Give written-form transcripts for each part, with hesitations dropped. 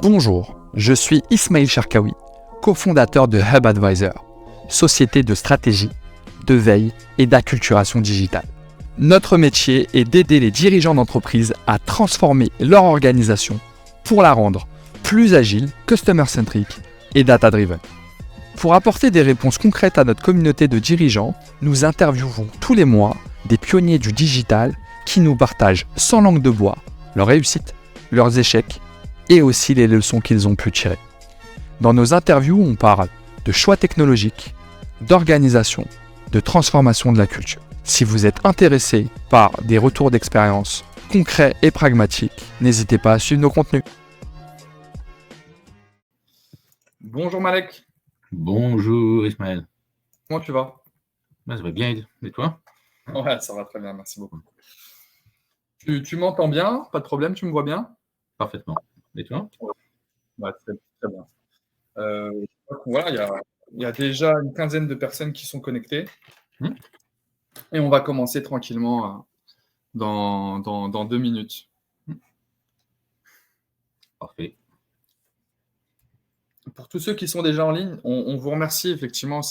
Bonjour, je suis Ismail Cherkaoui, cofondateur de Hub Advisor, société de stratégie, de veille et d'acculturation digitale. Notre métier est d'aider les dirigeants d'entreprise à transformer leur organisation pour la rendre plus agile, customer-centric et data-driven. Pour apporter des réponses concrètes à notre communauté de dirigeants, nous interviewons tous les mois des pionniers du digital qui nous partagent sans langue de bois leurs réussites, leurs échecs et aussi les leçons qu'ils ont pu tirer. Dans nos interviews, on parle de choix technologiques, d'organisation, de transformation de la culture. Si vous êtes intéressé par des retours d'expérience concrets et pragmatiques, n'hésitez pas à suivre nos contenus. Bonjour Malek. Bonjour Ismaël. Comment tu vas? Ça va bien, et toi? Ouais, ça va très bien, merci beaucoup. Tu m'entends bien? Pas de problème, tu me vois bien? Parfaitement. Et toi? Ouais, très bien. Voilà, il y a déjà une quinzaine de personnes qui sont connectées. Et on va commencer tranquillement dans 2 minutes. Parfait. Pour tous ceux qui sont déjà en ligne, on vous remercie. Effectivement,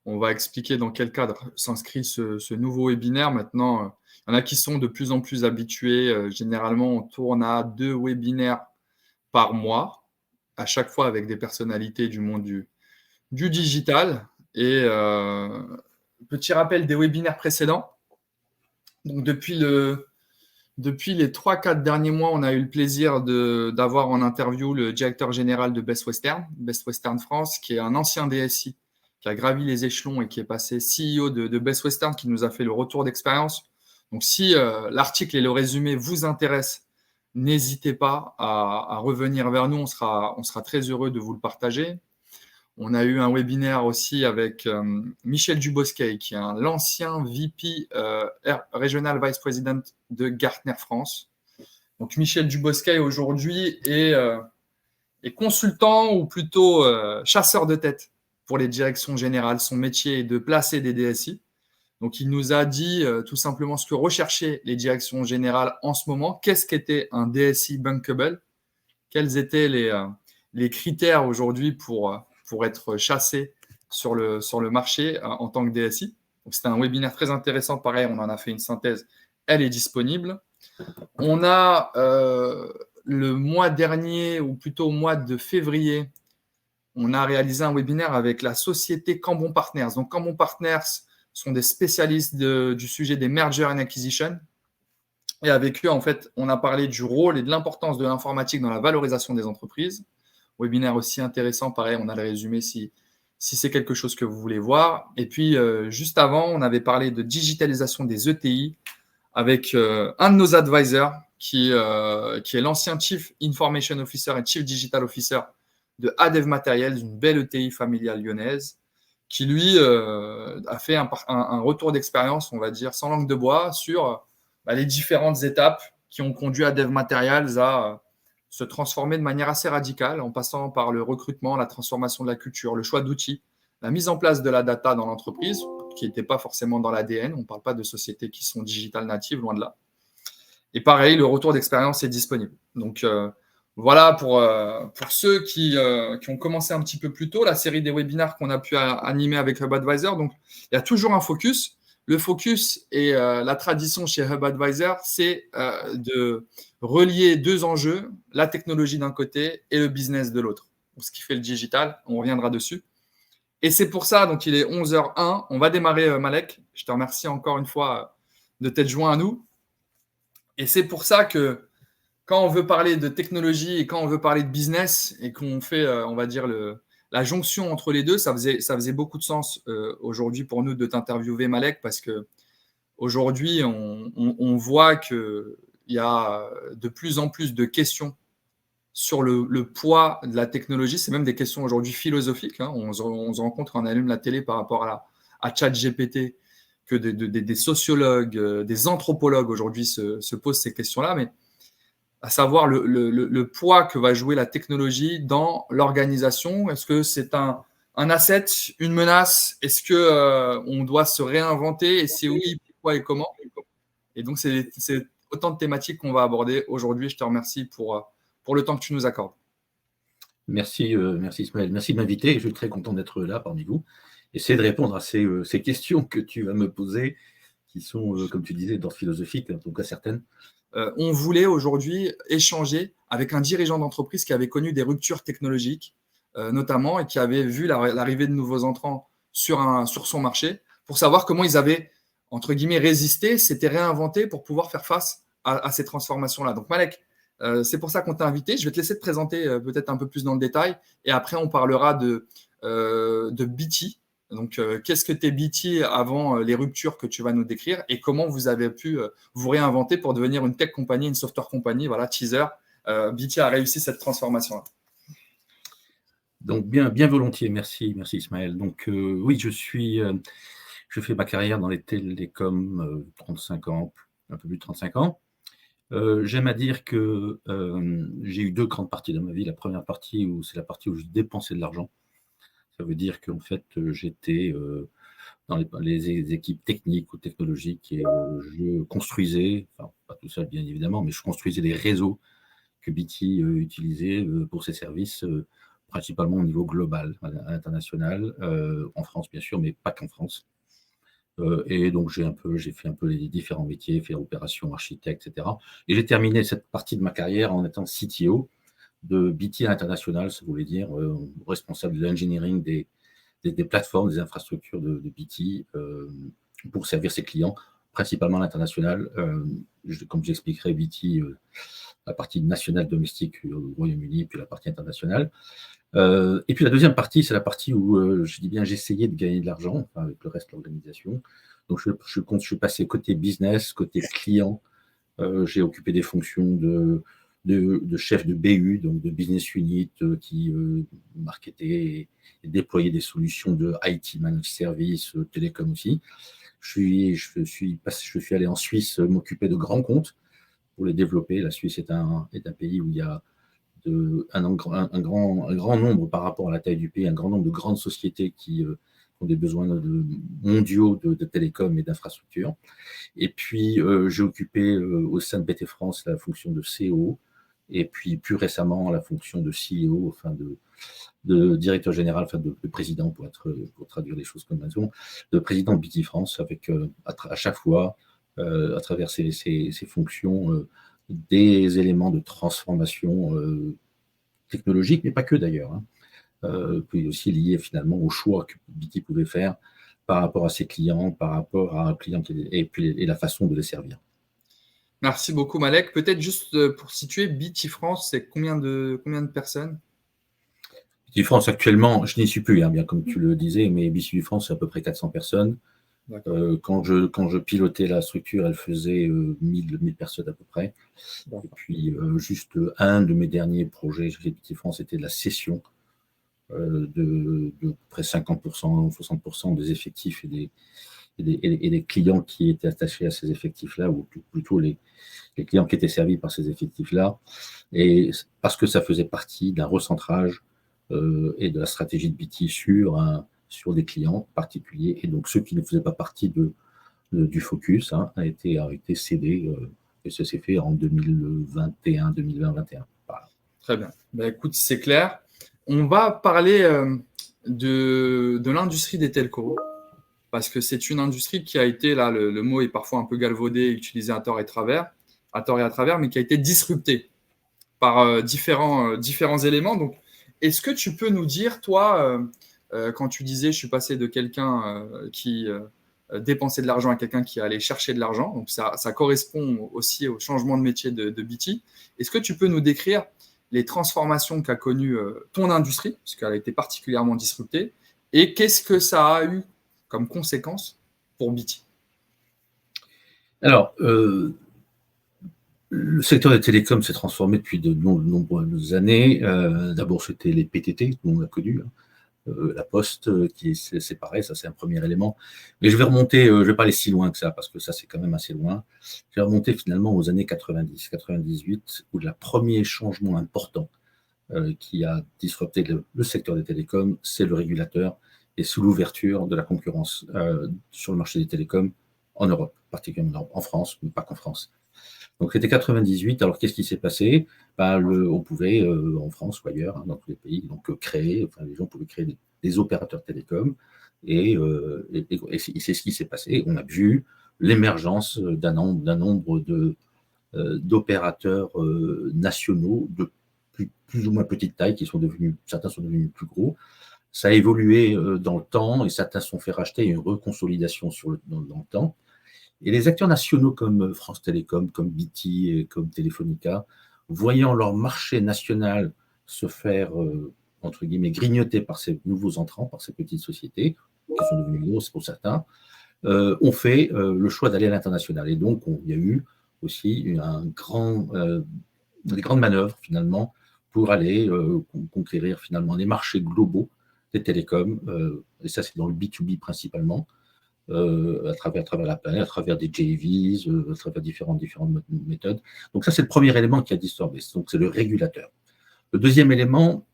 on va expliquer dans quel cadre s'inscrit ce nouveau webinaire. Maintenant, il y en a qui sont de plus en plus habitués. Généralement, on tourne à 2 webinaires par mois, à chaque fois avec des personnalités du monde du digital. Et petit rappel des webinaires précédents. Donc, depuis les 3-4 derniers mois, on a eu le plaisir d'avoir en interview le directeur général de Best Western France, qui est un ancien DSI, qui a gravi les échelons et qui est passé CEO de Best Western, qui nous a fait le retour d'expérience. Donc, si l'article et le résumé vous intéressent, n'hésitez pas à revenir vers nous. On sera très heureux de vous le partager. On a eu un webinaire aussi avec Michel Dubosquet, qui est l'ancien VP Regional Vice President de Gartner France. Donc, Michel Dubosquet, aujourd'hui, est consultant ou plutôt chasseur de tête pour les directions générales. Son métier est de placer des DSI. Donc, il nous a dit tout simplement ce que recherchaient les directions générales en ce moment. Qu'est-ce qu'était un DSI bankable? Quels étaient les critères aujourd'hui pour être chassé sur le marché en tant que DSI? Donc, c'était un webinaire très intéressant. Pareil, on en a fait une synthèse. Elle est disponible. On a le mois dernier, ou plutôt au mois de février, on a réalisé un webinaire avec la société Cambon Partners. Donc, Cambon Partners sont des spécialistes du sujet des mergers and acquisitions. Et avec eux, en fait, on a parlé du rôle et de l'importance de l'informatique dans la valorisation des entreprises. Webinaire aussi intéressant, pareil, on a le résumé si c'est quelque chose que vous voulez voir. Et puis, juste avant, on avait parlé de digitalisation des ETI avec un de nos advisors qui est l'ancien Chief Information Officer et Chief Digital Officer de Adev Materials, une belle ETI familiale lyonnaise, qui lui a fait un retour d'expérience, on va dire, sans langue de bois, sur les différentes étapes qui ont conduit Adev Materials à se transformer de manière assez radicale, en passant par le recrutement, la transformation de la culture, le choix d'outils, la mise en place de la data dans l'entreprise, qui n'était pas forcément dans l'ADN. On ne parle pas de sociétés qui sont digital natives, loin de là. Et pareil, le retour d'expérience est disponible. Donc, voilà pour ceux qui ont commencé un petit peu plus tôt, la série des webinaires qu'on a pu animer avec Hub Advisor. Donc, il y a toujours un focus. Le focus et la tradition chez Hub Advisor, c'est de relier 2 enjeux, la technologie d'un côté et le business de l'autre. Ce qui fait le digital, on reviendra dessus. Et c'est pour ça, donc il est 11h01, on va démarrer Malek. Je te remercie encore une fois de t'être joint à nous. Et c'est pour ça que quand on veut parler de technologie et quand on veut parler de business et qu'on fait, on va dire, la jonction entre les deux, ça faisait beaucoup de sens aujourd'hui pour nous de t'interviewer, Malek, parce qu'aujourd'hui, on voit qu'il y a de plus en plus de questions sur le poids de la technologie. C'est même des questions aujourd'hui philosophiques. On se rend compte quand on allume la télé par rapport à ChatGPT que des sociologues, des anthropologues aujourd'hui se posent ces questions-là, mais à savoir le poids que va jouer la technologie dans l'organisation. Est-ce que c'est un asset, une menace? Est-ce qu'on doit se réinventer? Et si oui, pourquoi et comment? Et donc, c'est autant de thématiques qu'on va aborder aujourd'hui. Je te remercie pour le temps que tu nous accordes. Merci, merci Ismaël. Merci de m'inviter. Je suis très content d'être là parmi vous. Essayer de répondre à ces questions que tu vas me poser, qui sont, comme tu disais, d'ordre philosophique, en tout cas certaines. On voulait aujourd'hui échanger avec un dirigeant d'entreprise qui avait connu des ruptures technologiques, notamment, et qui avait vu l'arrivée de nouveaux entrants sur son marché, pour savoir comment ils avaient, entre guillemets, résisté, s'étaient réinventés pour pouvoir faire face à ces transformations-là. Donc Malek, c'est pour ça qu'on t'a invité. Je vais te laisser te présenter peut-être un peu plus dans le détail, et après on parlera de BT. Donc, qu'est-ce que t'es BT avant les ruptures que tu vas nous décrire et comment vous avez pu vous réinventer pour devenir une tech compagnie, une software compagnie. Voilà, teaser. BT a réussi cette transformation-là. Donc, bien volontiers. Merci Ismaël. Donc, oui, je fais ma carrière dans les télécoms, 35 ans, un peu plus de 35 ans. J'aime à dire que j'ai eu deux grandes parties dans ma vie. La première partie, c'est la partie où je dépensais de l'argent. Ça veut dire qu'en fait, j'étais dans les équipes techniques ou technologiques et je construisais, enfin pas tout seul bien évidemment, mais je construisais les réseaux que BT utilisait pour ses services, principalement au niveau global, à l'international, en France bien sûr, mais pas qu'en France. Et donc j'ai fait un peu les différents métiers, fait opération, architecte, etc. Et j'ai terminé cette partie de ma carrière en étant CTO de BT International, ça voulait dire responsable de l'engineering des plateformes, des infrastructures de BT pour servir ses clients, principalement à l'international. Comme j'expliquerai, BT, la partie nationale domestique au Royaume-Uni, puis la partie internationale. Et puis la deuxième partie, c'est la partie où je dis bien j'essayais de gagner de l'argent enfin, avec le reste de l'organisation. Donc je suis passé côté business, côté client. J'ai occupé des fonctions de chef de BU, donc de business unit, qui marketait et déployait des solutions de IT, managed service, télécom aussi. Je suis allé en Suisse m'occuper de grands comptes pour les développer. La Suisse est un pays où il y a un grand nombre par rapport à la taille du pays, un grand nombre de grandes sociétés qui ont des besoins mondiaux de télécom et d'infrastructures. Et puis, j'ai occupé au sein de BT France la fonction de CEO et puis plus récemment la fonction de CEO, enfin de directeur général, enfin de président pour traduire les choses comme elles sont, de président de BT France avec à chaque fois, à travers ces fonctions, des éléments de transformation technologique, mais pas que d'ailleurs. Puis aussi lié finalement au choix que BT pouvait faire par rapport à ses clients, par rapport à un client et la façon de les servir. Merci beaucoup, Malek. Peut-être juste pour situer, BT France, c'est combien de personnes? BT France, actuellement, je n'y suis plus, bien comme tu le disais, mais BT France, c'est à peu près 400 personnes. Quand je pilotais la structure, elle faisait 1000 personnes à peu près. Et puis, juste un de mes derniers projets chez BT France, c'était de la cession de près 50%, 60% des effectifs et des clients qui étaient attachés à ces effectifs-là, ou plutôt les clients qui étaient servis par ces effectifs-là, et parce que ça faisait partie d'un recentrage et de la stratégie de BT sur des clients particuliers, et donc ceux qui ne faisaient pas partie du focus a été cédé, et ça s'est fait en 2021. Voilà. Très bien. Écoute, c'est clair. On va parler de l'industrie des telcos, parce que c'est une industrie qui a été, là, le mot est parfois un peu galvaudé, utilisé à tort et à travers, mais qui a été disruptée par différents éléments. Donc, est-ce que tu peux nous dire, toi, quand tu disais, je suis passé de quelqu'un qui dépensait de l'argent à quelqu'un qui allait chercher de l'argent, donc ça correspond aussi au changement de métier de BT. Est-ce que tu peux nous décrire les transformations qu'a connues ton industrie, puisqu'elle a été particulièrement disruptée, et qu'est-ce que ça a eu comme conséquence pour BT? Alors, le secteur des télécoms s'est transformé depuis de nombreuses années. D'abord, c'était les PTT, qu'on a connus. La Poste qui s'est séparée, ça c'est un premier élément. Mais je vais remonter, je ne vais pas aller si loin que ça, parce que ça c'est quand même assez loin. Je vais remonter finalement aux années 90, 98, où le premier changement important qui a disrupté le secteur des télécoms, c'est le régulateur et sous l'ouverture de la concurrence sur le marché des télécoms en Europe, particulièrement en France, mais pas qu'en France. Donc c'était 98. Alors qu'est-ce qui s'est passé? On pouvait, en France ou ailleurs, hein, dans tous les pays, donc créer, enfin les gens pouvaient créer des opérateurs télécoms et c'est ce qui s'est passé. On a vu l'émergence d'un nombre d'opérateurs nationaux de plus ou moins petite taille certains sont devenus plus gros. Ça a évolué dans le temps et certains se sont fait racheter, une reconsolidation dans le temps. Et les acteurs nationaux comme France Télécom, comme BT et comme Telefonica, voyant leur marché national se faire, entre guillemets, grignoter par ces nouveaux entrants, par ces petites sociétés, qui sont devenues grosses pour certains, ont fait le choix d'aller à l'international. Et donc, il y a eu aussi des grandes manœuvres, finalement, pour aller conquérir, finalement, les marchés globaux des télécoms. Et ça, c'est dans le B2B principalement. À travers la planète, à travers des JVs, à travers différentes méthodes. Donc ça, c'est le premier élément qui a disturbé. Donc c'est le régulateur. Le deuxième élément,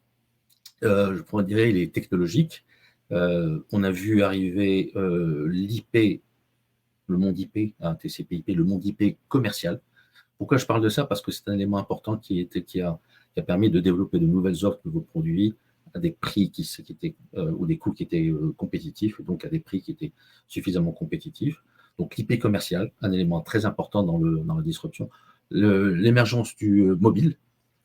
je pourrais dire, il est technologique. On a vu arriver l'IP, le monde IP, TCP/IP, le monde IP commercial. Pourquoi je parle de ça? Parce que c'est un élément important qui a permis de développer de nouvelles offres, de nouveaux produits, à des prix ou des coûts qui étaient compétitifs, donc à des prix qui étaient suffisamment compétitifs. Donc l'IP commercial, un élément très important dans la disruption. L'émergence du mobile.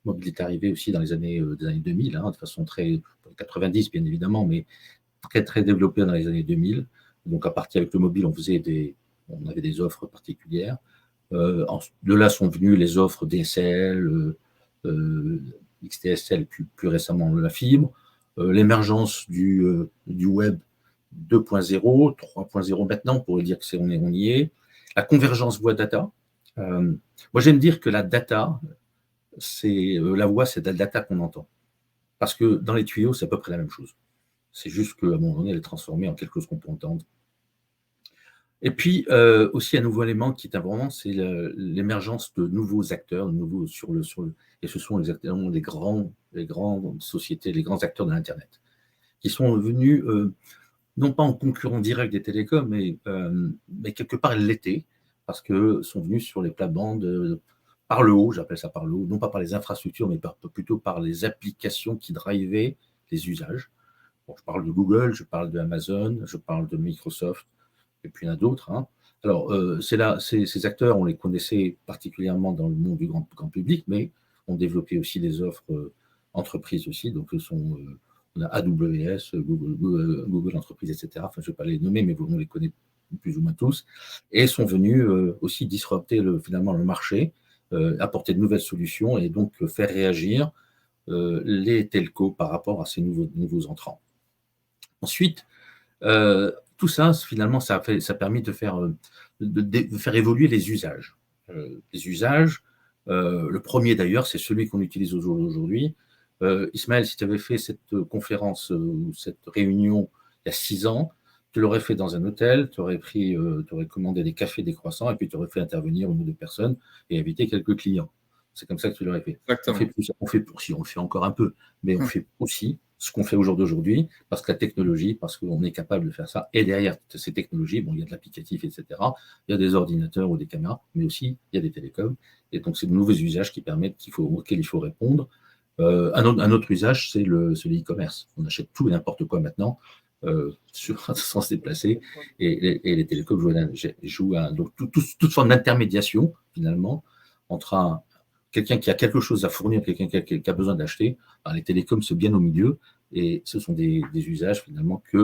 Le mobile est arrivé aussi dans les années 2000, de façon très 90 bien évidemment, mais très très développé dans les années 2000. Donc à partir avec le mobile, on avait des offres particulières. De là sont venues les offres DSL, XDSL, plus récemment la fibre, l'émergence du web 2.0, 3.0 maintenant, on pourrait dire on y est, la convergence voix-data. Moi, j'aime dire que la data, la voix, c'est de la data qu'on entend. Parce que dans les tuyaux, c'est à peu près la même chose. C'est juste qu'à un moment donné, elle est transformée en quelque chose qu'on peut entendre. Et puis, aussi un nouveau élément qui est important, c'est l'émergence de nouveaux acteurs, et ce sont exactement les grandes sociétés, les grands acteurs de l'Internet, qui sont venus, non pas en concurrent direct des télécoms, mais quelque part ils l'étaient, parce que sont venus sur les plates-bandes par le haut, j'appelle ça par le haut, non pas par les infrastructures, mais plutôt par les applications qui drivaient les usages. Bon, je parle de Google, je parle d'Amazon, je parle de Microsoft, et puis il y en a d'autres. Alors, ces acteurs, on les connaissait particulièrement dans le monde du grand public, mais ont développé aussi des offres entreprises aussi. Donc, on a AWS, Google Entreprises, etc. Enfin, je ne vais pas les nommer, mais on les connaît plus ou moins tous. Et sont venus aussi disrupter finalement le marché, apporter de nouvelles solutions et donc faire réagir les telcos par rapport à ces nouveaux entrants. Ensuite, tout ça, finalement, ça a permis de faire évoluer les usages. Le premier d'ailleurs, c'est celui qu'on utilise aujourd'hui. Ismaël, si tu avais fait cette conférence ou cette réunion il y a 6 ans, tu l'aurais fait dans un hôtel, tu aurais commandé des cafés, des croissants, et puis tu aurais fait intervenir une ou deux personnes et invité quelques clients. C'est comme ça que tu l'aurais fait. On le fait encore un peu, mais on fait aussi ce qu'on fait aujourd'hui, parce que la technologie, parce qu'on est capable de faire ça. Et derrière ces technologies, il y a de l'applicatif, etc. Il y a des ordinateurs ou des caméras, mais aussi il y a des télécoms. Et donc, c'est de nouveaux usages auxquels il faut répondre. Un autre usage, c'est le e-commerce. On achète tout et n'importe quoi maintenant, sans se déplacer. Et les télécoms jouent donc toute forme d'intermédiation, finalement, entre quelqu'un qui a quelque chose à fournir, quelqu'un qui a besoin d'acheter. Les télécoms sont bien au milieu, et ce sont des usages, finalement, qui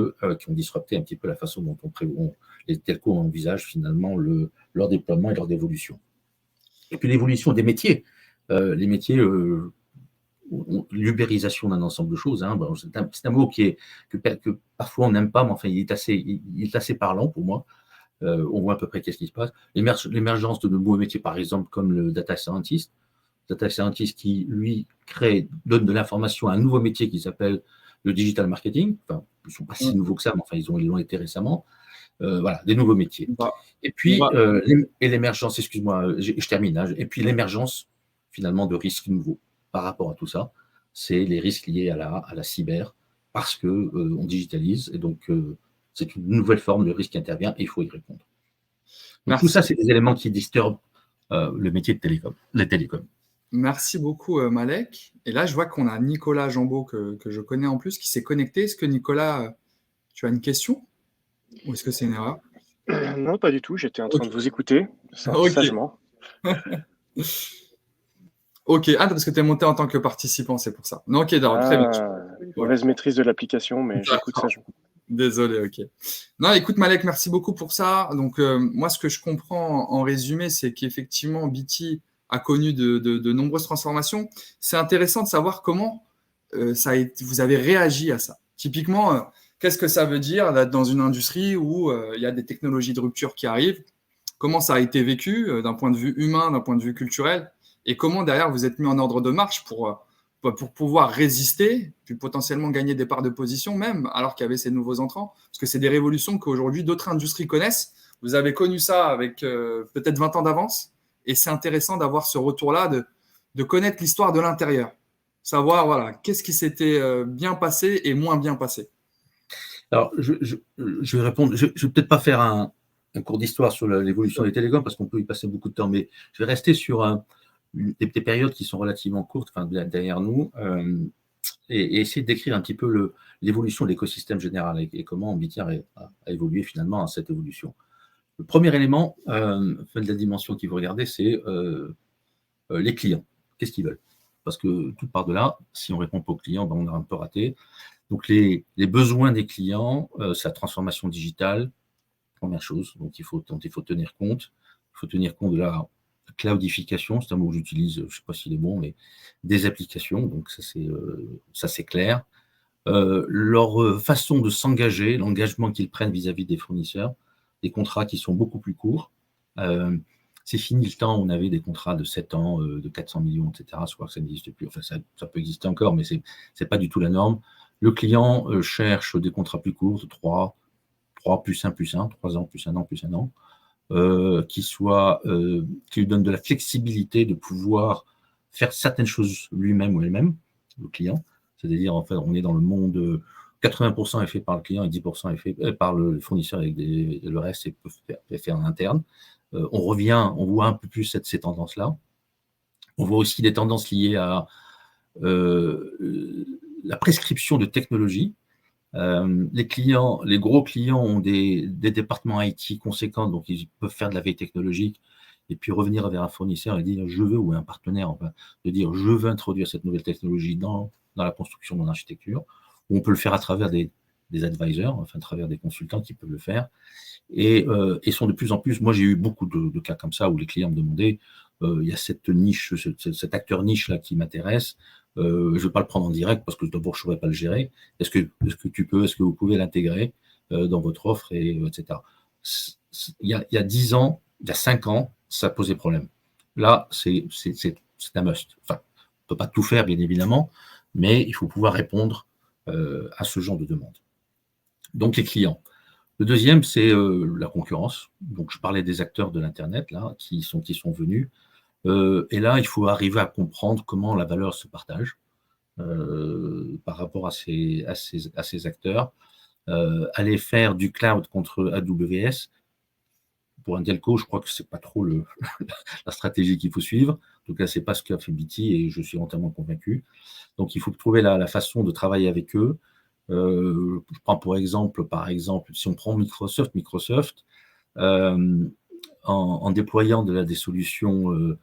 ont disrupté un petit peu la façon dont les telcos envisagent, finalement, leur déploiement et leur dévolution. Et puis l'évolution des métiers. Les métiers, l'ubérisation d'un ensemble de choses. C'est un mot que parfois on n'aime pas, mais enfin, il est assez parlant pour moi. On voit à peu près qu'est-ce qui se passe. L'émergence de nouveaux métiers, par exemple, comme le data scientist. Data scientist qui, lui, donne de l'information à un nouveau métier qui s'appelle le digital marketing. Enfin, ils ne sont pas si nouveaux que ça, mais enfin, ils l'ont été récemment. Voilà, des nouveaux métiers. Et puis, l'émergence, excuse-moi, je termine, et puis l'émergence, finalement, de risques nouveaux par rapport à tout ça, c'est les risques liés à la cyber, parce qu'on digitalise, et donc c'est une nouvelle forme de risque qui intervient, et il faut y répondre. Donc, tout ça, c'est des éléments qui disturbent le métier de la télécom. Merci beaucoup, Malek. Et là, je vois qu'on a Nicolas Jambeau que je connais en plus qui s'est connecté. Est-ce que Nicolas, tu as une question ou est-ce que c'est une erreur? Non, pas du tout. J'étais en train Ok. de vous écouter, Ok. sagement. Ok. Ah, parce que tu es monté en tant que participant, c'est pour ça. Non, ok, d'accord, très bien. Mauvaise maîtrise de l'application, mais j'écoute sagement. Désolé, ok. Non, écoute, Malek, merci beaucoup pour ça. Donc, moi, ce que je comprends en résumé, c'est qu'effectivement, BT a connu de nombreuses transformations. C'est intéressant de savoir comment vous avez réagi à ça. Typiquement, qu'est-ce que ça veut dire d'être dans une industrie où il y a des technologies de rupture qui arrivent? Comment ça a été vécu d'un point de vue humain, d'un point de vue culturel? Et comment, derrière, vous êtes mis en ordre de marche pour pouvoir résister, puis potentiellement gagner des parts de position même, alors qu'il y avait ces nouveaux entrants. Parce que c'est des révolutions qu'aujourd'hui d'autres industries connaissent. Vous avez connu ça avec peut-être 20 ans d'avance. Et c'est intéressant d'avoir ce retour-là, de connaître l'histoire de l'intérieur. Savoir, voilà, qu'est-ce qui s'était bien passé et moins bien passé. Alors, je vais répondre. Je ne vais peut-être pas faire un cours d'histoire sur l'évolution des télécoms, parce qu'on peut y passer beaucoup de temps, mais je vais rester sur des périodes qui sont relativement courtes, enfin, derrière nous, et essayer de décrire un petit peu l'évolution de l'écosystème général et comment BT a évolué finalement à cette évolution. Le premier élément de la dimension qu'il faut regarder, c'est les clients. Qu'est-ce qu'ils veulent? Parce que tout part de là. Si on ne répond pas aux clients, ben on a un peu raté. Donc, les besoins des clients, c'est la transformation digitale, première chose dont il faut tenir compte. Il faut tenir compte de la cloudification, c'est un mot que j'utilise, je ne sais pas s'il est bon, mais des applications, donc ça c'est clair. Leur façon de s'engager, l'engagement qu'ils prennent vis-à-vis des fournisseurs, des contrats qui sont beaucoup plus courts. C'est fini le temps où on avait des contrats de 7 ans, de 400 millions, etc. Je crois que ça n'existe plus. Enfin, ça peut exister encore, mais ce n'est pas du tout la norme. Le client cherche des contrats plus courts, de 3 plus 1 plus 1, 3 ans plus 1 an plus 1 an, qui lui donnent de la flexibilité de pouvoir faire certaines choses lui-même ou elle-même, le client. C'est-à-dire, en fait, on est dans le monde, 80% est fait par le client et 10% est fait par le fournisseur, et le reste est fait en interne. On voit un peu plus ces tendances-là. On voit aussi des tendances liées à la prescription de technologies. Les gros clients ont des départements IT conséquents, donc ils peuvent faire de la veille technologique et puis revenir vers un fournisseur et dire je veux, ou un partenaire, enfin, de dire je veux introduire cette nouvelle technologie dans la construction de mon architecture. On peut le faire à travers des advisors, enfin à travers des consultants qui peuvent le faire. Et sont de plus en plus, moi j'ai eu beaucoup de cas comme ça où les clients me demandaient, il y a cette niche, cet acteur niche là qui m'intéresse, je ne vais pas le prendre en direct parce que d'abord je ne saurais pas le gérer, est-ce que vous pouvez l'intégrer dans votre offre, etc. Il y a 10 ans, il y a 5 ans, ça posait problème. Là, c'est un must. Enfin, on ne peut pas tout faire, bien évidemment, mais il faut pouvoir répondre à ce genre de demande. Donc les clients. Le deuxième, c'est la concurrence. Donc, je parlais des acteurs de l'Internet là, qui sont venus. Et là, il faut arriver à comprendre comment la valeur se partage par rapport à ces acteurs. Aller faire du cloud contre AWS, pour un telco, je crois que ce n'est pas trop la stratégie qu'il faut suivre. En tout cas, ce n'est pas ce qu'a fait BT et je suis entièrement convaincu. Donc, il faut trouver la façon de travailler avec eux. Je prends par exemple, si on prend Microsoft, en déployant des solutions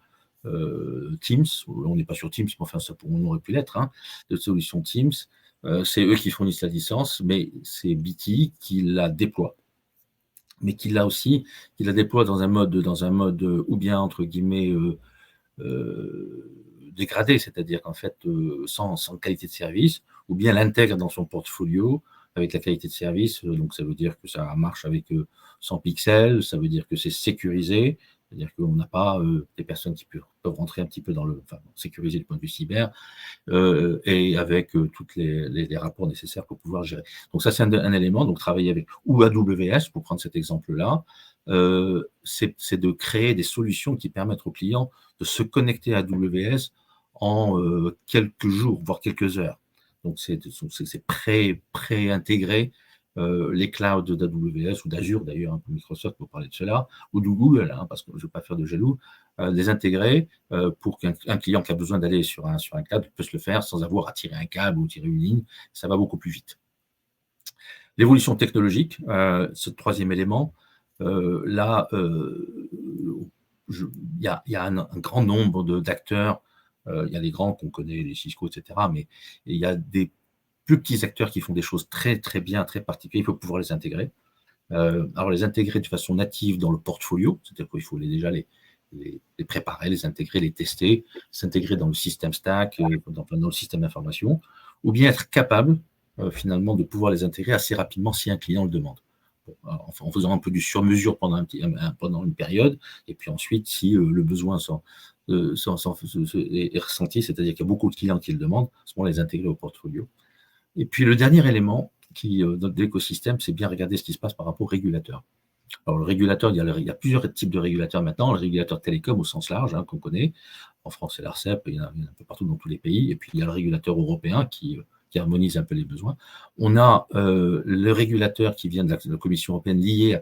Teams, on n'est pas sur Teams, mais enfin, on aurait pu l'être, hein, de solutions Teams, c'est eux qui fournissent la licence, mais c'est BT qui la déploie. Mais qui la déploie dans un mode ou bien, entre guillemets, dégradé, c'est-à-dire qu'en fait, sans qualité de service, ou bien l'intègre dans son portfolio avec la qualité de service. Donc, ça veut dire que ça marche avec 100 pixels, ça veut dire que c'est sécurisé, c'est-à-dire qu'on n'a pas des personnes qui peuvent rentrer un petit peu sécurisé du point de vue cyber, et avec tous les rapports nécessaires pour pouvoir gérer. Donc, ça, c'est un élément. Donc, travailler avec, ou AWS, pour prendre cet exemple-là, c'est de créer des solutions qui permettent aux clients de se connecter à AWS en quelques jours, voire quelques heures. Donc, c'est pré-intégré les clouds d'AWS ou d'Azure d'ailleurs, pour Microsoft pour parler de cela, ou de Google, parce que je ne veux pas faire de jaloux, les intégrer pour qu'un client qui a besoin d'aller sur un cloud puisse le faire sans avoir à tirer un câble ou tirer une ligne. Ça va beaucoup plus vite. L'évolution technologique, ce troisième élément, là, il y a un grand nombre d'acteurs. Il y a les grands qu'on connaît, les Cisco, etc. Mais il y a des plus petits acteurs qui font des choses très, très bien, très particulières. Il faut pouvoir les intégrer. Alors, les intégrer de façon native dans le portfolio, c'est-à-dire qu'il faut déjà les préparer, les intégrer, les tester, s'intégrer dans le système stack, dans le système d'information, ou bien être capable, finalement, de pouvoir les intégrer assez rapidement si un client le demande. En faisant un peu du sur-mesure pendant une période, et puis ensuite, si le besoin est ressenti, c'est-à-dire qu'il y a beaucoup de clients qui le demandent, à ce moment-là, les intégrer au portfolio. Et puis, le dernier élément de l'écosystème, c'est bien regarder ce qui se passe par rapport au régulateur. Alors, le régulateur, il y a plusieurs types de régulateurs maintenant. Le régulateur télécom au sens large, qu'on connaît. En France, c'est l'ARCEP, il y en a un peu partout dans tous les pays. Et puis, il y a le régulateur européen qui harmonise un peu les besoins. On a le régulateur qui vient de la Commission européenne lié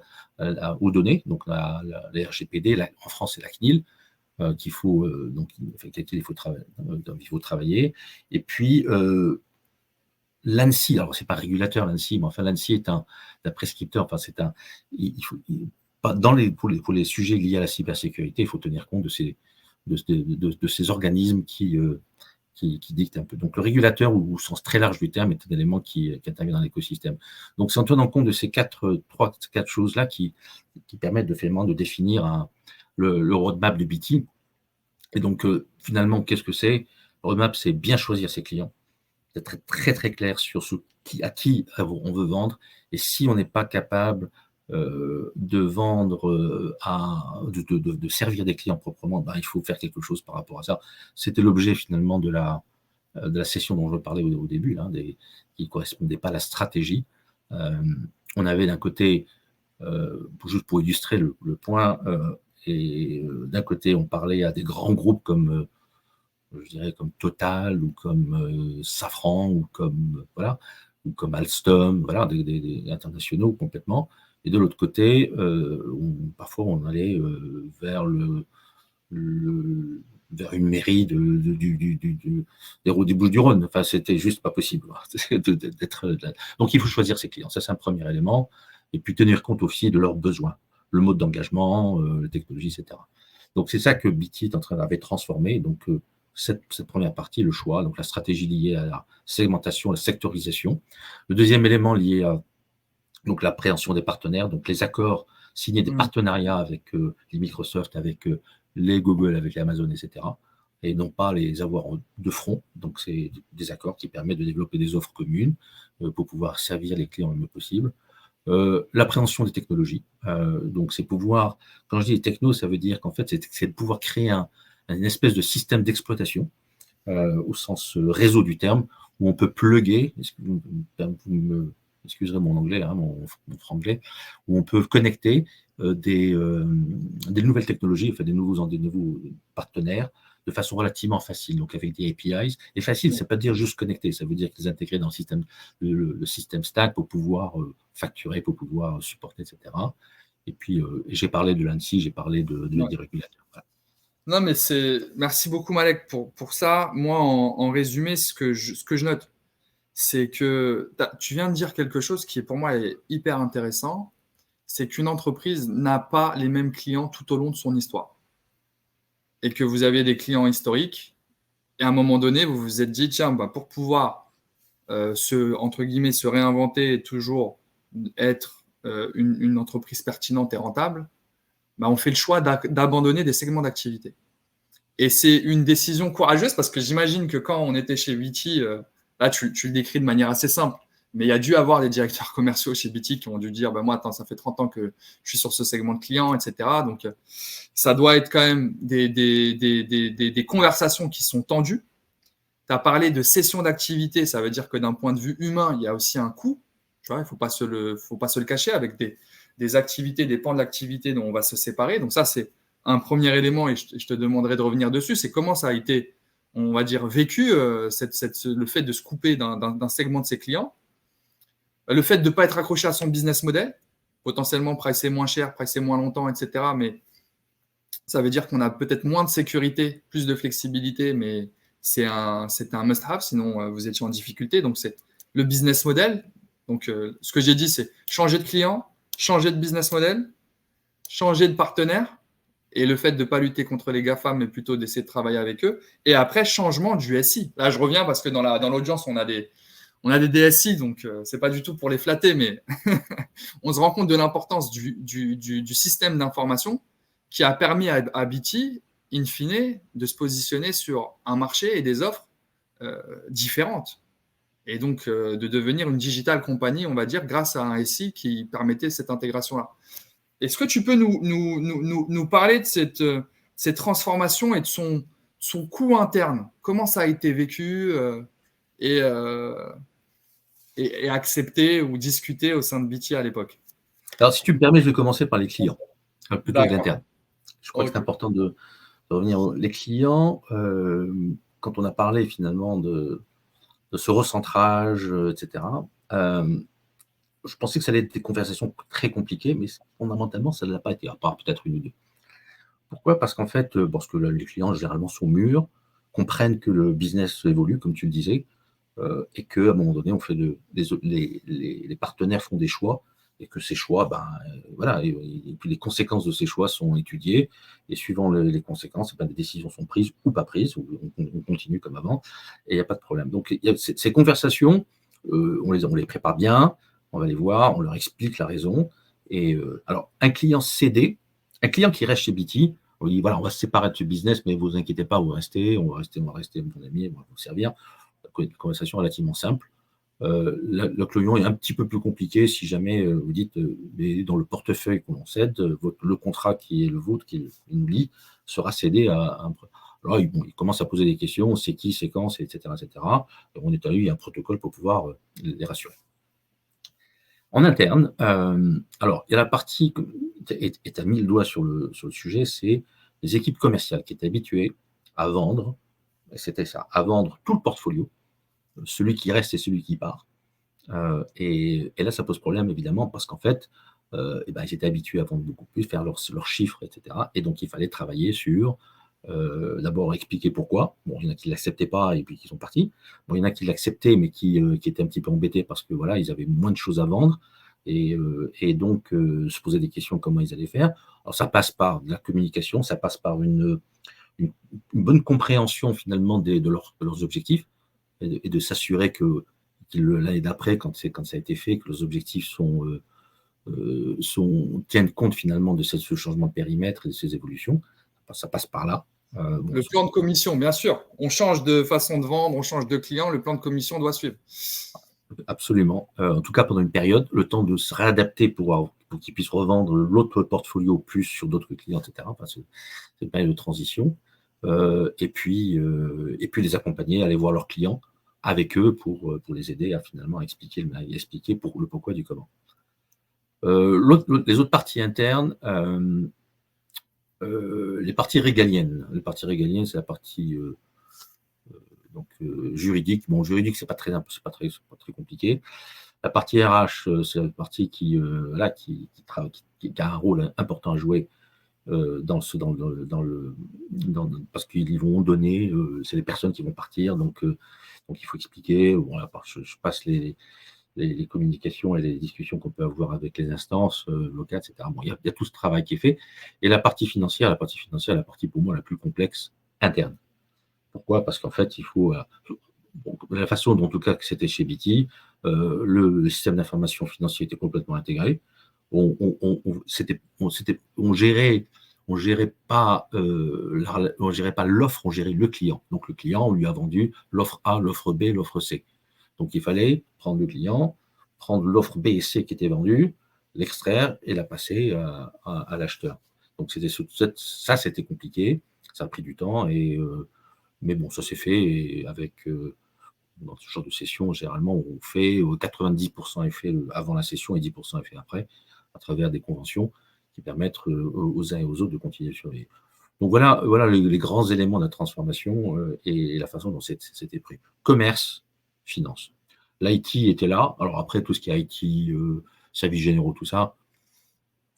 aux données, donc la RGPD, en France, c'est la CNIL, il faut travailler. Et puis, l'ANSSI, alors c'est pas régulateur l'ANSSI, mais enfin l'ANSSI est un prescripteur. Enfin pour les sujets liés à la cybersécurité, il faut tenir compte de ces organismes qui dictent un peu. Donc le régulateur, au sens très large du terme, est un élément qui intervient dans l'écosystème. Donc c'est en tenant compte de ces quatre choses-là qui permettent de définir le roadmap de BT. Et donc finalement, qu'est-ce que c'est ? Le roadmap, c'est bien choisir ses clients, d'être très très clair sur à qui on veut vendre, et si on n'est pas capable de vendre, de servir des clients proprement, il faut faire quelque chose par rapport à ça. C'était l'objet finalement de la session dont je parlais au début, qui ne correspondait pas à la stratégie. On avait d'un côté, juste pour illustrer le point, et d'un côté on parlait à des grands groupes comme je dirais comme Total ou comme Safran ou comme Alstom, des internationaux complètement. Et de l'autre côté, parfois on allait vers vers une mairie des Bouches-du-Rhône. Enfin, c'était juste pas possible Donc il faut choisir ses clients. Ça, c'est un premier élément. Et puis tenir compte aussi de leurs besoins, le mode d'engagement, la technologie, etc. Donc c'est ça que BT avait transformé. Donc cette première partie, le choix, donc la stratégie liée à la segmentation, la sectorisation. Le deuxième élément lié à donc l'appréhension des partenaires, donc les accords, signer des partenariats avec les Microsoft, avec les Google, avec les Amazon, etc. Et non pas les avoir de front. Donc c'est des accords qui permettent de développer des offres communes pour pouvoir servir les clients le mieux possible. L'appréhension des technologies. Donc c'est pouvoir, quand je dis techno, ça veut dire qu'en fait c'est de pouvoir créer une espèce de système d'exploitation au sens réseau du terme, où on peut plugger, vous excuserez mon anglais, mon franglais, où on peut connecter des nouvelles technologies, enfin des nouveaux partenaires de façon relativement facile, donc avec des APIs. Et facile, ça ne veut pas dire juste connecter, ça veut dire les intégrer dans le système stack pour pouvoir facturer, pour pouvoir supporter, etc. Et puis, j'ai parlé de l'ANSSI, j'ai parlé des régulateurs. Voilà. Non, mais merci beaucoup, Malek, pour ça. Moi, en résumé, ce que je note, c'est que tu viens de dire quelque chose qui, pour moi, est hyper intéressant. C'est qu'une entreprise n'a pas les mêmes clients tout au long de son histoire. Et que vous avez des clients historiques. Et à un moment donné, vous vous êtes dit, tiens, pour pouvoir entre guillemets, se réinventer et toujours être une entreprise pertinente et rentable, on fait le choix d'abandonner des segments d'activité. Et c'est une décision courageuse parce que j'imagine que quand on était chez BT, là, tu le décris de manière assez simple, mais il y a dû avoir des directeurs commerciaux chez BT qui ont dû dire moi, attends, ça fait 30 ans que je suis sur ce segment de clients, etc. Donc, ça doit être quand même des conversations qui sont tendues. Tu as parlé de cession d'activité, ça veut dire que d'un point de vue humain, il y a aussi un coût. Tu vois, il ne faut pas se le cacher avec des activités, des pans de l'activité dont on va se séparer. Donc ça, c'est un premier élément et je te demanderai de revenir dessus. C'est comment ça a été, on va dire, vécu, le fait de se couper d'un segment de ses clients. Le fait de ne pas être accroché à son business model, potentiellement pricer moins cher, pricer moins longtemps, etc. Mais ça veut dire qu'on a peut-être moins de sécurité, plus de flexibilité, mais c'est un must-have, sinon vous étiez en difficulté. Donc, c'est le business model. Donc, ce que j'ai dit, c'est changer de client, changer de business model, changer de partenaire, et le fait de ne pas lutter contre les GAFA, mais plutôt d'essayer de travailler avec eux. Et après, changement du SI. Là, je reviens parce que dans l'audience, on a des DSI, donc ce n'est pas du tout pour les flatter, mais on se rend compte de l'importance du système d'information qui a permis à BT, in fine, de se positionner sur un marché et des offres différentes. Et donc, de devenir une digital company, on va dire, grâce à un SI qui permettait cette intégration-là. Est-ce que tu peux nous parler de cette transformation et de son coût interne? Comment ça a été vécu et accepté ou discuté au sein de BT à l'époque? Alors, si tu me permets, je vais commencer par les clients, plutôt que l'interne. Je crois que c'est important de revenir. Les clients, quand on a parlé finalement de ce recentrage, etc., je pensais que ça allait être des conversations très compliquées, mais fondamentalement, ça ne l'a pas été, à part peut-être une ou deux. Pourquoi? Parce qu'en fait, parce que les clients, généralement, sont mûrs, comprennent que le business évolue, comme tu le disais, et qu'à un moment donné, on fait les partenaires font des choix, et que ces choix, voilà, et puis les conséquences de ces choix sont étudiées, et suivant les conséquences, des décisions sont prises ou pas prises, ou on continue comme avant, et il n'y a pas de problème. Donc, il y a ces conversations, on les prépare bien, on va les voir, on leur explique la raison. Et alors, un client cédé, un client qui reste chez BT, on dit voilà, on va se séparer de ce business, mais ne vous inquiétez pas, on va rester, mon ami, on va vous servir. Une conversation relativement simple. Le client est un petit peu plus compliqué si jamais vous dites, mais dans le portefeuille qu'on cède, le contrat qui est le vôtre, qui nous lie, sera cédé à un. Alors, il commence à poser des questions, c'est qui, c'est quand, etc., etc. Et on établit, il y a un protocole pour pouvoir les rassurer. En interne, alors, il y a la partie, et tu as mis le doigt sur le sujet, c'est les équipes commerciales qui étaient habituées à vendre, c'était ça, à vendre tout le portfolio, celui qui reste et celui qui part. Et là, ça pose problème, évidemment, parce qu'en fait, ils étaient habitués à vendre beaucoup plus, faire leurs chiffres, etc. Et donc, il fallait travailler sur, d'abord, expliquer pourquoi. Bon, il y en a qui ne l'acceptaient pas et puis qui sont partis. Bon, il y en a qui l'acceptaient, mais qui étaient un petit peu embêtés parce que, voilà, ils avaient moins de choses à vendre. Et donc, se poser des questions, comment ils allaient faire. Alors, ça passe par de la communication, ça passe par une bonne compréhension, finalement, de leurs objectifs et de s'assurer que l'année d'après, quand ça a été fait, que les objectifs tiennent compte finalement de ce changement de périmètre et de ces évolutions. Ça passe par là. Le plan de commission, bien sûr. On change de façon de vendre, on change de client, le plan de commission doit suivre. Absolument. En tout cas, pendant une période, le temps de se réadapter pour qu'ils puissent revendre l'autre portfolio plus sur d'autres clients, etc. Enfin, c'est une période de transition. Et puis les accompagner, aller voir leurs clients avec eux pour les aider à finalement expliquer pour le pourquoi du comment. Les autres parties internes, les parties régaliennes. Les parties régaliennes, c'est la partie juridique. Bon, juridique, c'est pas très compliqué. La partie RH, c'est la partie qui a un rôle important à jouer parce qu'ils vont donner, c'est les personnes qui vont partir, donc il faut expliquer. Bon, là, je passe les communications et les discussions qu'on peut avoir avec les instances locales, etc. Bon, il y a tout ce travail qui est fait. Et la partie financière, la partie pour moi la plus complexe, interne. Pourquoi? Parce qu'en fait, il faut la façon dont, en tout cas, que c'était chez BT, le système d'information financier était complètement intégré. On gérait pas l'offre, on gérait le client. Donc le client, on lui a vendu l'offre A, l'offre B, l'offre C. Donc il fallait prendre le client, prendre l'offre B et C qui était vendue, l'extraire et la passer à l'acheteur. Donc ça, c'était compliqué, ça a pris du temps, mais bon, ça s'est fait et avec dans ce genre de session, généralement, on fait 90% est fait avant la session et 10% est fait après, à travers des conventions qui permettent aux uns et aux autres de continuer à surveiller. Donc voilà les grands éléments de la transformation et la façon dont c'était pris. Commerce, finance. l'IT était là. Alors après, tout ce qui est IT, services généraux, tout ça,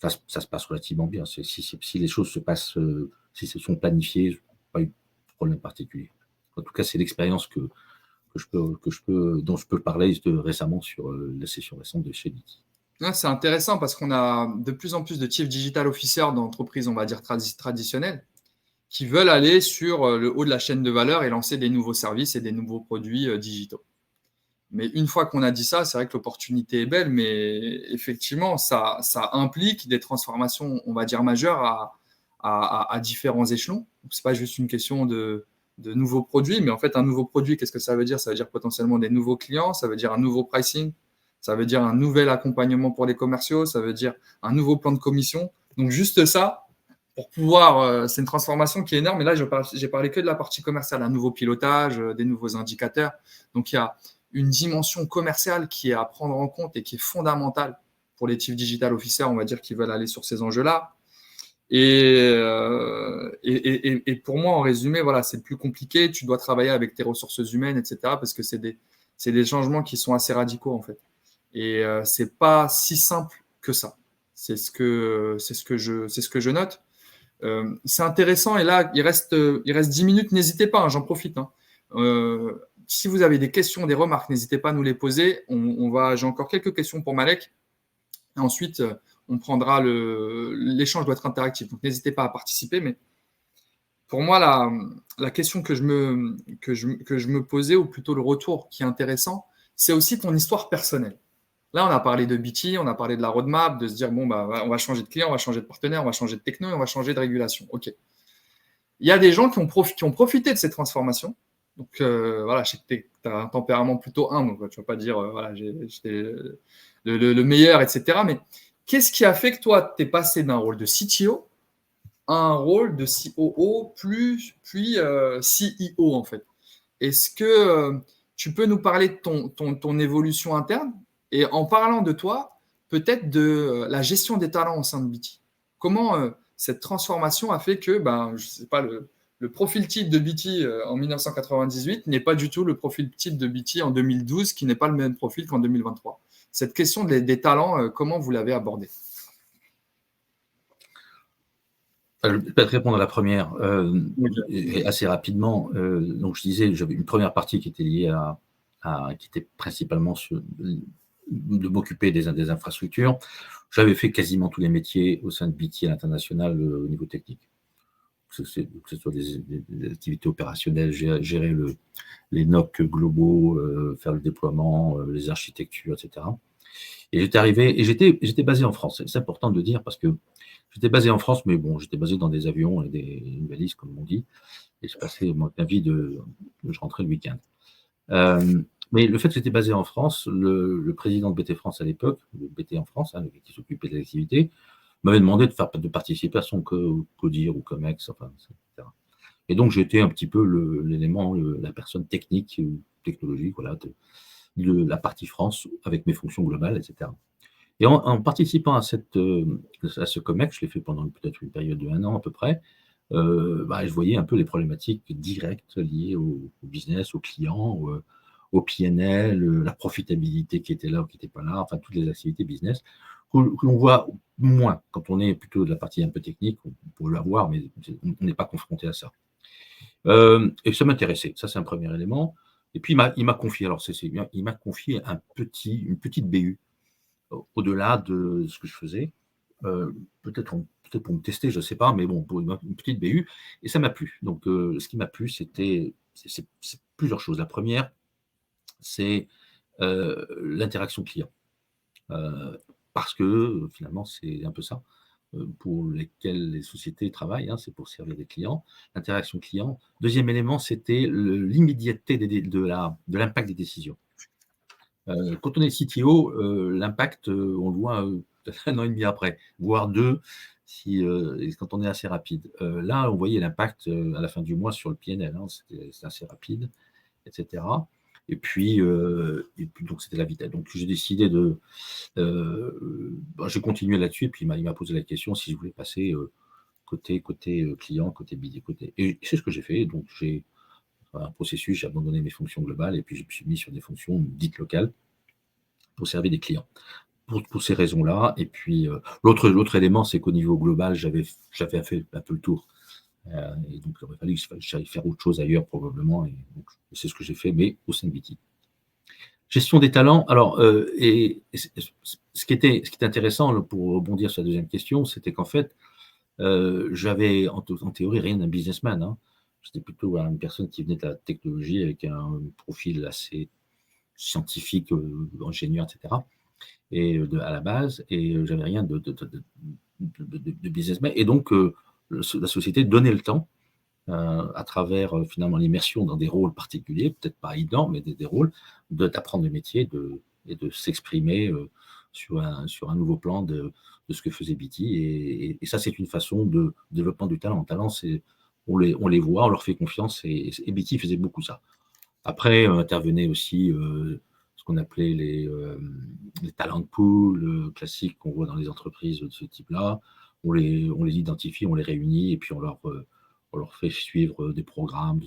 ça se passe relativement bien. Si les choses se passent, si ce sont planifiées, pas eu de problème particulier. En tout cas, c'est l'expérience dont je peux parler récemment sur la session récente de chez BT. C'est intéressant parce qu'on a de plus en plus de Chief Digital Officer d'entreprises, on va dire, traditionnelles, qui veulent aller sur le haut de la chaîne de valeur et lancer des nouveaux services et des nouveaux produits digitaux. Mais une fois qu'on a dit ça, c'est vrai que l'opportunité est belle, mais effectivement, ça implique des transformations, on va dire, majeures à différents échelons. Ce n'est pas juste une question de nouveaux produits, mais en fait, un nouveau produit, qu'est-ce que ça veut dire? Ça veut dire potentiellement des nouveaux clients, ça veut dire un nouveau pricing, ça veut dire un nouvel accompagnement pour les commerciaux, ça veut dire un nouveau plan de commission. Donc, juste ça, pour pouvoir, c'est une transformation qui est énorme. Et là, j'ai parlé que de la partie commerciale, un nouveau pilotage, des nouveaux indicateurs. Donc, il y a une dimension commerciale qui est à prendre en compte et qui est fondamentale pour les Chief Digital Officers, on va dire, qui veulent aller sur ces enjeux-là. Et pour moi, en résumé, voilà, c'est le plus compliqué. Tu dois travailler avec tes ressources humaines, etc., parce que c'est des changements qui sont assez radicaux, en fait. Et c'est pas si simple que ça. C'est ce que je note. C'est intéressant. Et là, il reste 10 minutes. N'hésitez pas, hein, j'en profite. Hein. Si vous avez des questions, des remarques, n'hésitez pas à nous les poser. J'ai encore quelques questions pour Malek. Et ensuite, on prendra l'échange doit être interactif. Donc, n'hésitez pas à participer. Mais pour moi, la question que je me posais, ou plutôt le retour qui est intéressant, c'est aussi ton histoire personnelle. Là, on a parlé de BT, on a parlé de la roadmap, de se dire, bon, bah, on va changer de client, on va changer de partenaire, on va changer de techno, et on va changer de régulation. OK. Il y a des gens qui ont profité de ces transformations. Donc, voilà, je sais que tu as un tempérament plutôt humble, donc tu ne vas pas dire, voilà, j'étais le meilleur, etc. Mais qu'est-ce qui a fait que toi, tu es passé d'un rôle de CTO à un rôle de COO, puis CEO, en fait? Est-ce que tu peux nous parler de ton évolution interne? Et en parlant de toi, peut-être de la gestion des talents au sein de BT. Comment cette transformation a fait que, je ne sais pas, le profil type de BT en 1998 n'est pas du tout le profil type de BT en 2012, qui n'est pas le même profil qu'en 2023. Cette question des talents, comment vous l'avez abordée? Je vais peut-être répondre à la première et assez rapidement. Donc, je disais, j'avais une première partie qui était liée qui était principalement de m'occuper des infrastructures. J'avais fait quasiment tous les métiers au sein de BT à l'international au niveau technique. Que ce soit des activités opérationnelles, gérer les NOC globaux, faire le déploiement, les architectures, etc. Et j'étais arrivé, et j'étais basé en France. C'est important de le dire parce que j'étais basé en France, mais bon, j'étais basé dans des avions et une valise, comme on dit. Et je passais ma vie je rentrais le week-end. Mais le fait que j'étais basé en France, le président de BT France à l'époque, de BT en France, hein, qui s'occupait de l'activité, m'avait demandé de participer à son CODIR ou COMEX, enfin, etc. Et donc, j'étais un petit peu l'élément, la personne technique ou technologique, voilà, de la partie France avec mes fonctions globales, etc. Et en participant à ce COMEX, je l'ai fait pendant peut-être une période de 1 an à peu près, je voyais un peu les problématiques directes liées au business, aux clients, au PNL, la profitabilité qui était là ou qui n'était pas là, enfin toutes les activités business que l'on voit moins quand on est plutôt de la partie un peu technique, on peut l'avoir, mais on n'est pas confronté à ça. Et ça m'intéressait, ça c'est un premier élément. Et puis il m'a confié, alors il m'a confié une petite BU au-delà de ce que je faisais, peut-être pour me tester, je ne sais pas, mais bon, pour une petite BU, et ça m'a plu. Donc, ce qui m'a plu, c'est plusieurs choses. La première, c'est l'interaction client. Parce que finalement, c'est un peu ça pour lesquels les sociétés travaillent, hein, c'est pour servir des clients. L'interaction client. Deuxième élément, c'était l'immédiateté de l'impact des décisions. Quand on est CTO, l'impact, on le voit peut-être 1 an et demi après, voire 2, quand on est assez rapide. Là, on voyait l'impact à la fin du mois sur le PNL, hein, c'était assez rapide, etc. Et puis donc, c'était la vitesse. Donc, j'ai décidé j'ai continué là-dessus, et puis il m'a posé la question si je voulais passer côté client, côté BD, et c'est ce que j'ai fait. Donc, un processus, j'ai abandonné mes fonctions globales et puis je me suis mis sur des fonctions dites locales pour servir des clients. Pour ces raisons-là. Et puis, l'autre élément, c'est qu'au niveau global, j'avais fait un peu le tour. Et donc, il aurait fallu que j'aille faire autre chose ailleurs, probablement. Et donc, c'est ce que j'ai fait, mais au sein de BT. Gestion des talents. Alors, ce qui était intéressant, pour rebondir sur la deuxième question, c'était qu'en fait, j'avais en théorie rien d'un businessman. Hein. J'étais plutôt une personne qui venait de la technologie avec un profil assez scientifique, ingénieur, etc. Et à la base, et j'avais rien de businessman. Et donc, la société donnait le temps, à travers finalement l'immersion dans des rôles particuliers, peut-être pas évidents, mais des rôles, d'apprendre le métier et de s'exprimer sur un nouveau plan de ce que faisait BT. Et ça, c'est une façon de développement du talent. Le talent, c'est on les voit, on leur fait confiance, et BT faisait beaucoup ça. Après, intervenait aussi ce qu'on appelait les talent pools classiques qu'on voit dans les entreprises de ce type-là. On les identifie, on les réunit, et puis on leur fait suivre des programmes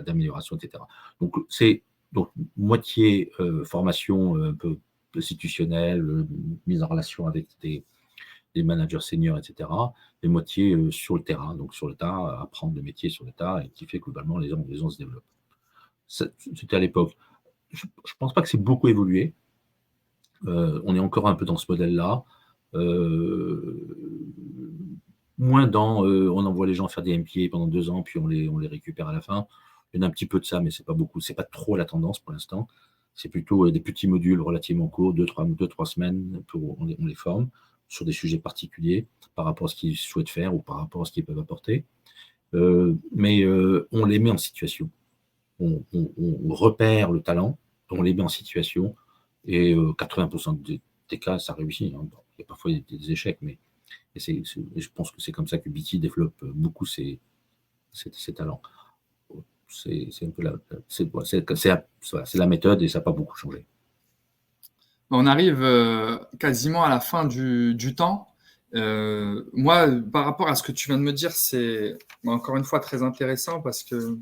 d'amélioration, etc. Donc, c'est moitié formation un peu institutionnelle, mise en relation avec des managers seniors, etc., et moitié sur le terrain, donc sur le tas, apprendre le métier sur le tas, et qui fait que globalement les gens se développent. C'était à l'époque. Je ne pense pas que c'est beaucoup évolué. On est encore un peu dans ce modèle-là. Moins dans on envoie les gens faire des MPA pendant 2 ans, puis on les récupère à la fin. Il y en a un petit peu de ça, mais c'est pas beaucoup. C'est pas trop la tendance pour l'instant. C'est plutôt des petits modules relativement courts, 2-3 semaines, on les forme sur des sujets particuliers par rapport à ce qu'ils souhaitent faire ou par rapport à ce qu'ils peuvent apporter. Mais on les met en situation. On repère le talent, on les met en situation, et 80% des cas, ça réussit. Hein. Bon, il y a parfois des échecs, mais je pense que c'est comme ça que BT développe beaucoup ses talents. C'est un peu c'est la méthode, et ça n'a pas beaucoup changé. On arrive quasiment à la fin du temps. Moi, par rapport à ce que tu viens de me dire, c'est encore une fois très intéressant, parce que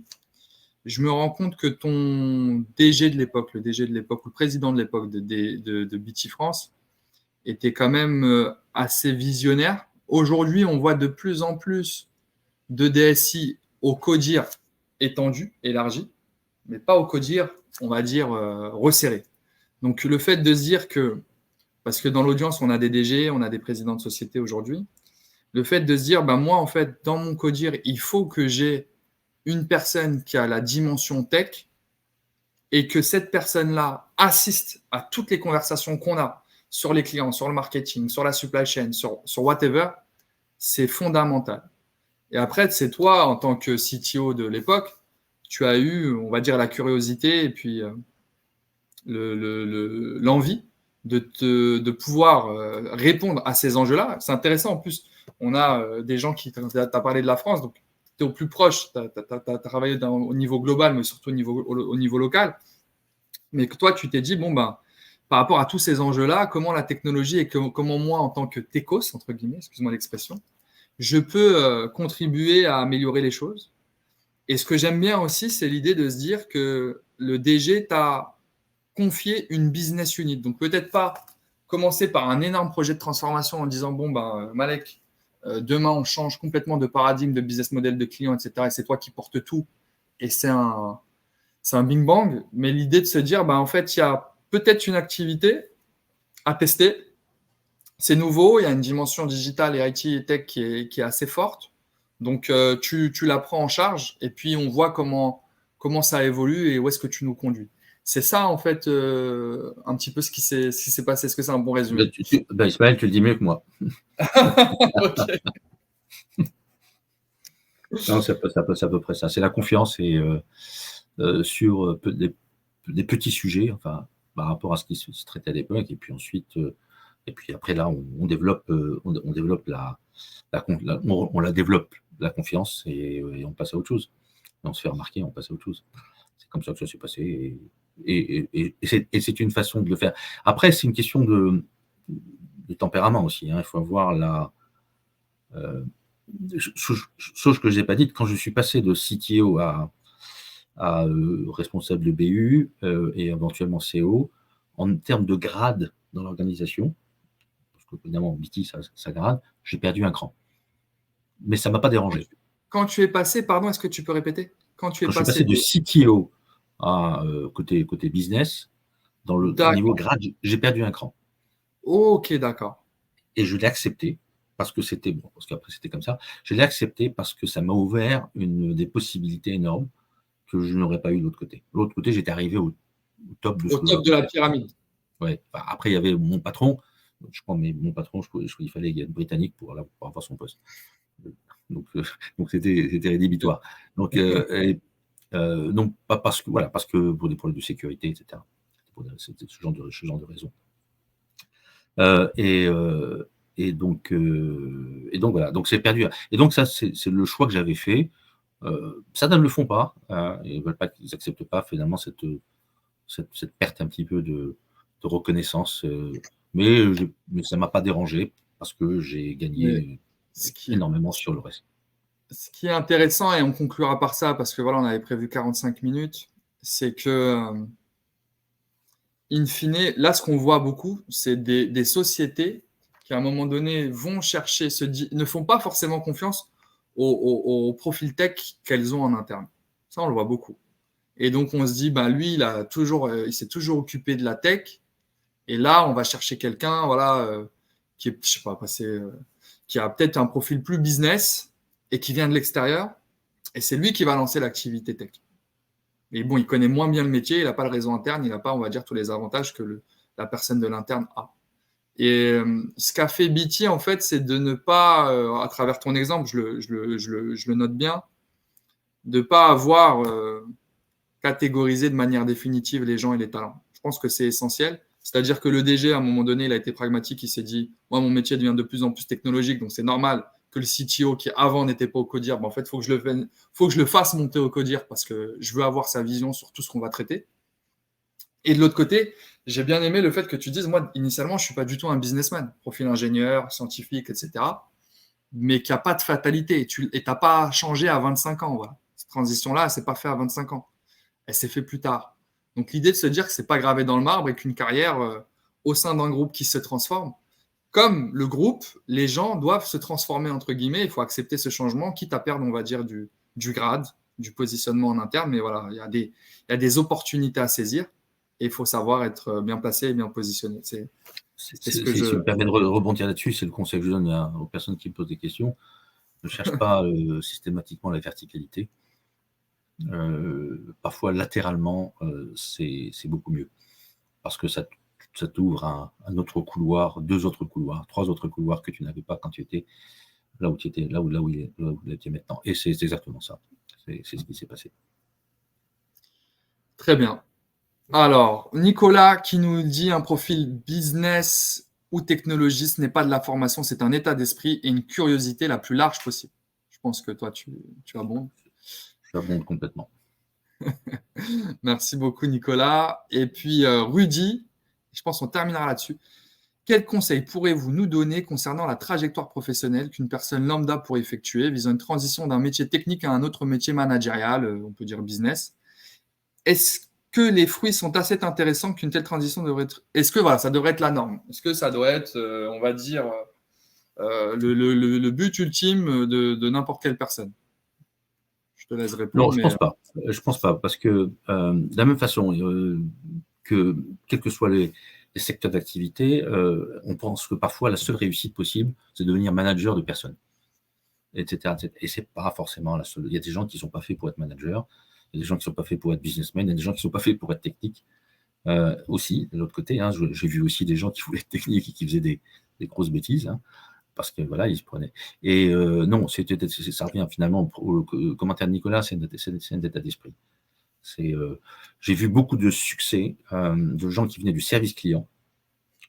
je me rends compte que ton DG de l'époque, le DG de l'époque, ou le président de l'époque de BT France, était quand même assez visionnaire. Aujourd'hui, on voit de plus en plus de DSI au CODIR étendu, élargi, mais pas au CODIR, on va dire, resserré. Donc, le fait de se dire que, parce que dans l'audience, on a des DG, on a des présidents de société aujourd'hui, le fait de se dire, moi, en fait, dans mon CODIR, il faut que j'ai une personne qui a la dimension tech, et que cette personne-là assiste à toutes les conversations qu'on a sur les clients, sur le marketing, sur la supply chain, sur whatever, c'est fondamental. Et après, c'est toi, en tant que CTO de l'époque, tu as eu, on va dire, la curiosité et puis l'envie de pouvoir répondre à ces enjeux-là. C'est intéressant, en plus, on a des gens qui t'ont parlé de la France, donc tu es au plus proche, tu as travaillé au niveau global, mais surtout au niveau local. Mais que toi, tu t'es dit, par rapport à tous ces enjeux-là, comment la technologie et comment moi, en tant que techos, entre guillemets, excuse-moi l'expression, je peux contribuer à améliorer les choses. Et ce que j'aime bien aussi, c'est l'idée de se dire que le DG t'a confié une business unit. Donc peut-être pas commencer par un énorme projet de transformation en disant, Malek, demain, on change complètement de paradigme, de business model de client, etc. Et c'est toi qui portes tout. Et c'est un bing bang. Mais l'idée de se dire, en fait, il y a peut-être une activité à tester. C'est nouveau, il y a une dimension digitale et IT et tech qui est assez forte. Donc, tu la prends en charge, et puis on voit comment ça évolue et où est-ce que tu nous conduis. C'est ça, en fait, un petit peu ce qui s'est passé. Est-ce que c'est un bon résumé? Ismaël, tu le dis mieux que moi. Ok. Non, c'est à peu près ça. C'est la confiance, et sur des petits sujets, enfin, par rapport à ce qui se traitait à l'époque, et puis ensuite, et puis après là, on développe on la développe, la confiance, et on passe à autre chose. Et on se fait remarquer, on passe à autre chose. C'est comme ça que ça s'est passé, et c'est une façon de le faire. Après, c'est une question de tempérament aussi. Hein. Il faut avoir chose que je n'ai pas dite, quand je suis passé de CTO à responsable de BU et éventuellement CO, en termes de grade dans l'organisation, parce que évidemment, BT, ça grade, j'ai perdu un cran. Mais ça ne m'a pas dérangé. Quand tu es passé, pardon, est-ce que tu peux répéter? Quand tu es Quand je suis passé passé de CTO à côté business, au niveau grade, j'ai perdu un cran. Ok, d'accord. Et je l'ai accepté parce que c'était bon, parce qu'après c'était comme ça. Je l'ai accepté parce que ça m'a ouvert des possibilités énormes que je n'aurais pas eu de l'autre côté. De l'autre côté, j'étais arrivé au top de ce Au que top de la pyramide. Ouais. Enfin, après, il y avait mon patron. Je crois, mais mon patron, il fallait qu'il y ait une Britannique pour avoir son poste. Donc c'était rédhibitoire. Donc, non, pas parce que, voilà, parce que pour des problèmes de sécurité, etc. C'était ce genre de raison. Et donc voilà. Donc c'est perdu. Et donc ça, c'est le choix que j'avais fait. Certains ne le font pas. Ils veulent pas, ils n'acceptent pas finalement cette perte un petit peu de reconnaissance. Mais ça ne m'a pas dérangé parce que j'ai gagné énormément sur le reste. Ce qui est intéressant, et on conclura par ça, parce que voilà, on avait prévu 45 minutes, c'est que, in fine, là, ce qu'on voit beaucoup, c'est des sociétés qui, à un moment donné, vont chercher, ne font pas forcément confiance au profil tech qu'elles ont en interne. Ça, on le voit beaucoup. Et donc, on se dit, bah, lui, il s'est toujours occupé de la tech. Et là, on va chercher quelqu'un, voilà, qui est, je sais pas, qui a peut-être un profil plus business et qui vient de l'extérieur. Et c'est lui qui va lancer l'activité tech. Mais bon, il connaît moins bien le métier, il n'a pas le réseau interne, il n'a pas, on va dire, tous les avantages que la personne de l'interne a. Et ce qu'a fait BT, en fait, c'est de ne pas, à travers ton exemple, je le note bien, de ne pas avoir catégorisé de manière définitive les gens et les talents. Je pense que c'est essentiel. C'est-à-dire que le DG, à un moment donné, il a été pragmatique, il s'est dit, moi, mon métier devient de plus en plus technologique, donc c'est normal que le CTO, qui avant n'était pas au CODIR, en fait, il faut que je le fasse monter au CODIR parce que je veux avoir sa vision sur tout ce qu'on va traiter. Et de l'autre côté, j'ai bien aimé le fait que tu dises, moi, initialement, je ne suis pas du tout un businessman, profil ingénieur, scientifique, etc., mais qu'il n'y a pas de fatalité. Et tu n'as pas changé à 25 ans. Voilà. Cette transition-là, elle ne s'est pas faite à 25 ans. Elle s'est faite plus tard. Donc l'idée de se dire que ce n'est pas gravé dans le marbre et qu'une carrière au sein d'un groupe qui se transforme, comme le groupe, les gens doivent se transformer, entre guillemets. Il faut accepter ce changement, quitte à perdre, on va dire, du grade, du positionnement en interne. Mais voilà, il y a des opportunités à saisir et il faut savoir être bien placé et bien positionné. C'est ce que Si je me permets de rebondir là-dessus, c'est le conseil que je donne aux personnes qui me posent des questions. Ne cherche pas systématiquement la verticalité. Parfois, latéralement, c'est beaucoup mieux. Parce que ça t'ouvre un autre couloir, 2 autres couloirs, 3 autres couloirs que tu n'avais pas quand tu étais là où tu étais, là où tu es maintenant. Et c'est exactement ça. C'est ce qui s'est passé. Très bien. Alors, Nicolas qui nous dit un profil business ou technologie, ce n'est pas de la formation, c'est un état d'esprit et une curiosité la plus large possible. Je pense que toi, tu abondes. Je abonde complètement. Merci beaucoup, Nicolas. Et puis, Rudy, je pense qu'on terminera là-dessus. Quels conseils pourrez-vous nous donner concernant la trajectoire professionnelle qu'une personne lambda pourrait effectuer visant une transition d'un métier technique à un autre métier managérial, on peut dire business? Est-ce que les fruits sont assez intéressants qu'une telle transition devrait être… Est-ce que voilà, ça devrait être la norme? Est-ce que ça doit être, on va dire, le but ultime de n'importe quelle personne? Je te laisse répondre. Non, je pense pas. Je pense pas, parce que de la même façon que quels que soient les secteurs d'activité, on pense que parfois la seule réussite possible, c'est de devenir manager de personnes, etc. Et c'est pas forcément la seule. Il y a des gens qui sont pas faits pour être manager, il y a des gens qui sont pas faits pour être businessmen, il y a des gens qui sont pas faits pour être techniques. Aussi, de l'autre côté, j'ai vu aussi des gens qui voulaient être techniques et qui faisaient des grosses bêtises. Parce que voilà, ils se prenaient. Et non, ça revient finalement au commentaire de Nicolas, c'est un état d'esprit. J'ai vu beaucoup de succès de gens qui venaient du service client,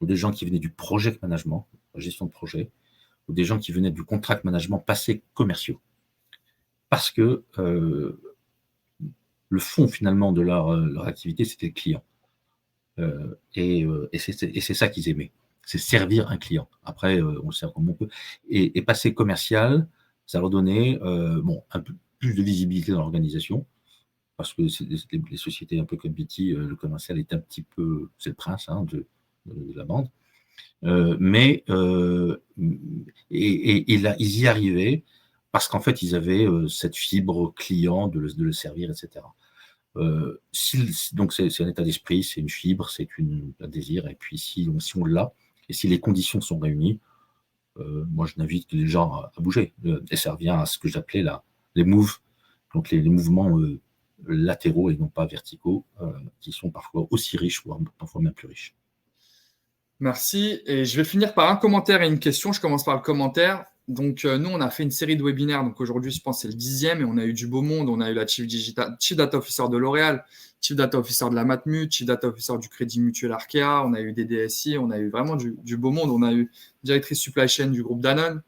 ou des gens qui venaient du project management, la gestion de projet, ou des gens qui venaient du contract management passé commerciaux. Parce que le fond finalement de leur activité, c'était le client. Et c'est ça qu'ils aimaient. C'est servir un client. Après, on le sert comme on peut. Et passer commercial, Ça leur donnait un peu plus de visibilité dans l'organisation, parce que les sociétés un peu comme BT, le commercial est un petit peu, c'est le prince de la bande. Là, ils y arrivaient parce qu'en fait, ils avaient cette fibre client de le servir, etc. Donc, c'est un état d'esprit, c'est une fibre, c'est un désir. Et puis, si on l'a, et si les conditions sont réunies, moi, je n'invite les gens à bouger. Et ça revient à ce que j'appelais les moves, donc les mouvements latéraux et non pas verticaux, qui sont parfois aussi riches, voire parfois même plus riches. Merci. Et je vais finir par un commentaire et une question. Je commence par le commentaire. Donc, nous, on a fait une série de webinaires. Donc, aujourd'hui, je pense que c'est le 10e et on a eu du beau monde. On a eu la Chief Data Officer de L'Oréal, Chief Data Officer de la Matmut, Chief Data Officer du Crédit Mutuel Arkea. On a eu des DSI. On a eu vraiment du beau monde. On a eu directrice supply chain du groupe Danone.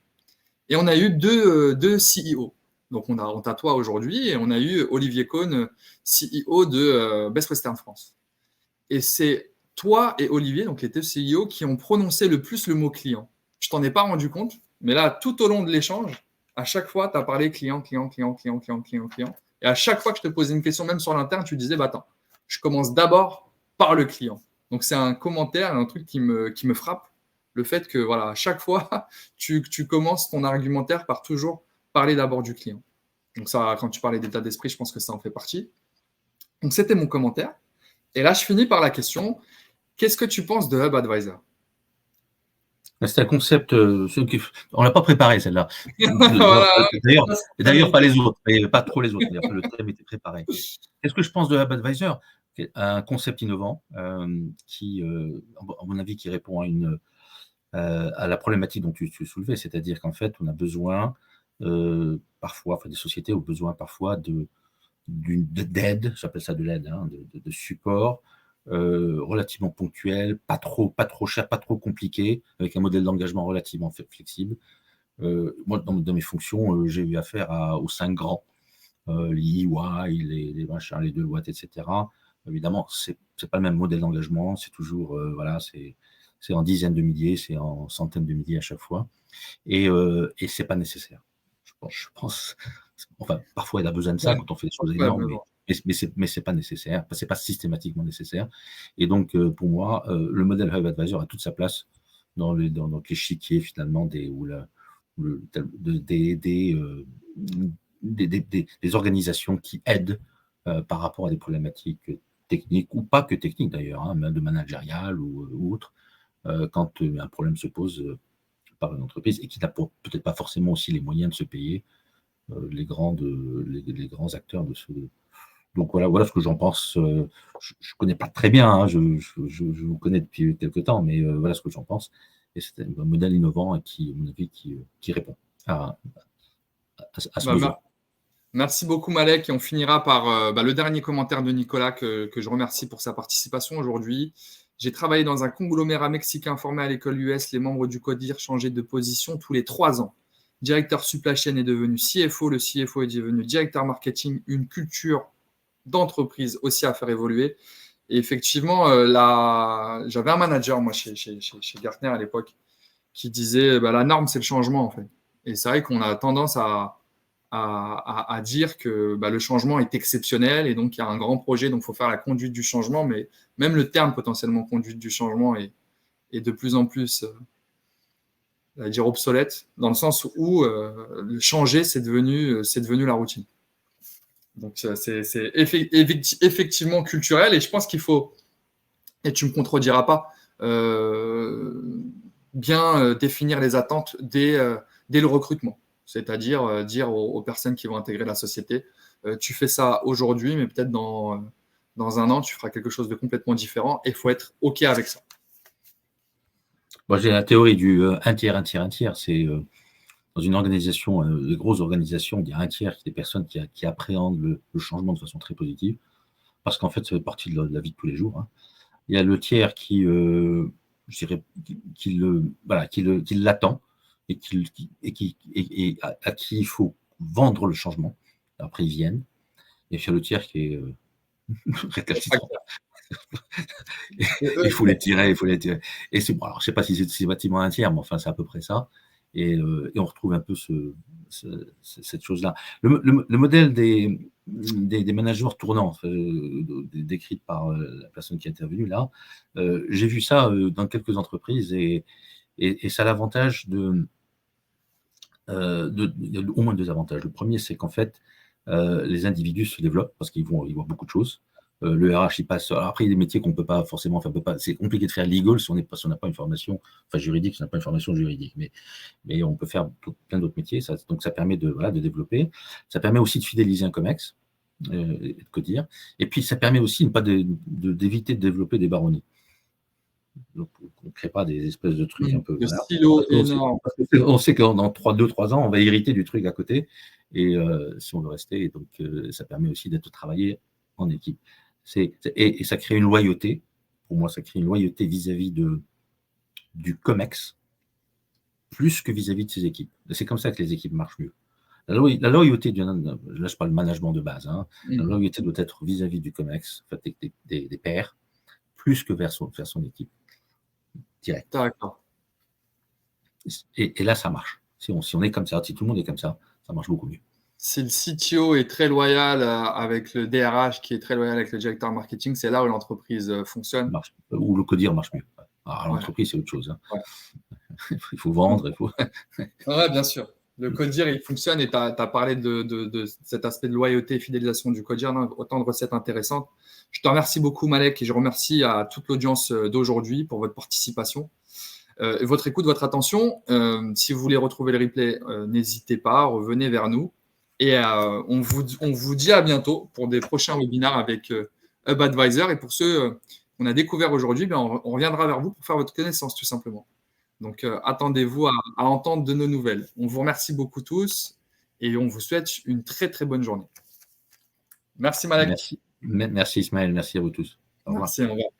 Et on a eu deux CEO. Donc, on t'a toi aujourd'hui et on a eu Olivier Cohn, CEO de Best Western France. Et c'est toi et Olivier, donc les deux CEO, qui ont prononcé le plus le mot client. Je t'en ai pas rendu compte, mais là, tout au long de l'échange, à chaque fois, tu as parlé client. Et à chaque fois que je te posais une question, même sur l'interne, tu disais, attends, je commence d'abord par le client. Donc, c'est un commentaire, un truc qui me frappe. Le fait que, voilà, à chaque fois, tu commences ton argumentaire par toujours parler d'abord du client. Donc, ça, quand tu parlais d'état d'esprit, je pense que ça en fait partie. Donc, c'était mon commentaire. Et là, je finis par la question. Qu'est-ce que tu penses de Hub Advisor? C'est un concept, on ne l'a pas préparé celle-là. Voilà. D'ailleurs, pas les autres, et pas trop les autres. Le thème était préparé. Qu'est-ce que je pense de Hub Advisor? Un concept innovant qui, à mon avis, qui répond à la problématique dont tu soulevais, c'est-à-dire qu'en fait, on a besoin parfois, des sociétés ont besoin parfois d'aide, j'appelle ça de l'aide, de support, relativement ponctuel, pas trop cher, pas trop compliqué, avec un modèle d'engagement relativement flexible. Moi, dans mes fonctions, j'ai eu affaire aux 5 grands, les EY, les machins, les Deloitte, etc. Évidemment, c'est pas le même modèle d'engagement, c'est toujours, c'est en dizaines de milliers, c'est en centaines de milliers à chaque fois, et c'est pas nécessaire. Je pense, enfin, parfois il a besoin de ça quand on fait des choses énormes, mais c'est pas nécessaire, c'est pas systématiquement nécessaire. Et donc, pour moi, le modèle Hub Advisor a toute sa place dans l'échiquier finalement des organisations qui aident par rapport à des problématiques techniques, ou pas que techniques d'ailleurs, même de managérial ou autre, quand un problème se pose par une entreprise et qui n'a peut-être pas forcément aussi les moyens de se payer les grands acteurs de ce. Donc voilà ce que j'en pense. Je ne connais pas très bien, je vous connais depuis quelques temps, mais voilà ce que j'en pense. Et c'est un modèle innovant et qui, à mon avis, qui répond à ce besoin. Merci beaucoup Malek, et on finira par le dernier commentaire de Nicolas que je remercie pour sa participation aujourd'hui. J'ai travaillé dans un conglomérat mexicain formé à l'école US. Les membres du CODIR changeaient de position tous les 3 ans. Directeur supply chain est devenu CFO, le CFO est devenu directeur marketing, une culture d'entreprise aussi à faire évoluer. Et effectivement, j'avais un manager, moi, chez Gartner à l'époque, qui disait la norme, c'est le changement, en fait. Et c'est vrai qu'on a tendance à dire que le changement est exceptionnel et donc il y a un grand projet, donc il faut faire la conduite du changement, mais même le terme potentiellement conduite du changement est de plus en plus obsolète, dans le sens où changer, c'est devenu la routine. Donc c'est effectivement culturel, et je pense qu'il faut, et tu ne me contrediras pas, bien définir les attentes dès le recrutement. C'est-à-dire dire aux personnes qui vont intégrer la société, tu fais ça aujourd'hui, mais peut-être dans 1 an, tu feras quelque chose de complètement différent, et il faut être OK avec ça. Moi, j'ai la théorie du 1 tiers, 1 tiers, 1 tiers. C'est dans une organisation, les grosses organisations, il y a 1 tiers des personnes qui appréhendent le changement de façon très positive, parce qu'en fait, ça fait partie de la vie de tous les jours. Il y a le tiers qui, je dirais, qui l'attend et à qui il faut vendre le changement. Après, ils viennent. Et puis, il y a le tiers qui est récalcitrant. Il faut les tirer. Et c'est bon. Alors, je ne sais pas si c'est bâtiment 1 tiers, mais enfin, c'est à peu près ça. Et on retrouve un peu cette chose-là. Le modèle des managers tournants, décrite par la personne qui est intervenue là, j'ai vu ça dans quelques entreprises et ça a l'avantage il y a au moins 2 avantages. Le premier, c'est qu'en fait, les individus se développent parce qu'ils voient beaucoup de choses. Le RH, il passe. Alors après, il y a des métiers qu'on ne peut pas forcément faire. C'est compliqué de faire legal si on n'a pas une formation, juridique, si on n'a pas une formation juridique. Mais on peut faire plein d'autres métiers. Donc, ça permet de développer. Ça permet aussi de fidéliser un COMEX, et de codir. Et puis, ça permet aussi d'éviter de développer des baronnies. Donc, on ne crée pas des espèces de trucs un peu. Le stylo énorme. On sait que dans 2-3 ans, on va hériter du truc à côté. Et si on veut rester, et donc ça permet aussi d'être travaillé en équipe. Et ça crée une loyauté. Pour moi, ça crée une loyauté vis-à-vis du COMEX, plus que vis-à-vis de ses équipes. C'est comme ça que les équipes marchent mieux. La loyauté, là je parle de management de base, la loyauté doit être vis-à-vis du COMEX, en fait, des pairs, plus que vers son équipe directe. D'accord. Et là, ça marche. Si on est comme ça, si tout le monde est comme ça, ça marche beaucoup mieux. Si le CTO est très loyal avec le DRH qui est très loyal avec le directeur marketing, c'est là où l'entreprise fonctionne. Où le codir marche mieux. Alors, l'entreprise, c'est autre chose. Ouais. Il faut vendre, Oui, bien sûr. Le codir, il fonctionne et tu as parlé de cet aspect de loyauté et fidélisation du codir. Autant de recettes intéressantes. Je te remercie beaucoup, Malek, et je remercie à toute l'audience d'aujourd'hui pour votre participation. Votre écoute, votre attention. Si vous voulez retrouver le replay, n'hésitez pas, revenez vers nous. Et on vous dit à bientôt pour des prochains webinaires avec Hub Advisor. Et pour ceux qu'on a découvert aujourd'hui, on reviendra vers vous pour faire votre connaissance, tout simplement. Donc, attendez-vous à entendre de nos nouvelles. On vous remercie beaucoup tous et on vous souhaite une très, très bonne journée. Merci, Malek. Merci Ismaël. Merci à vous tous. Au revoir. Merci, au revoir.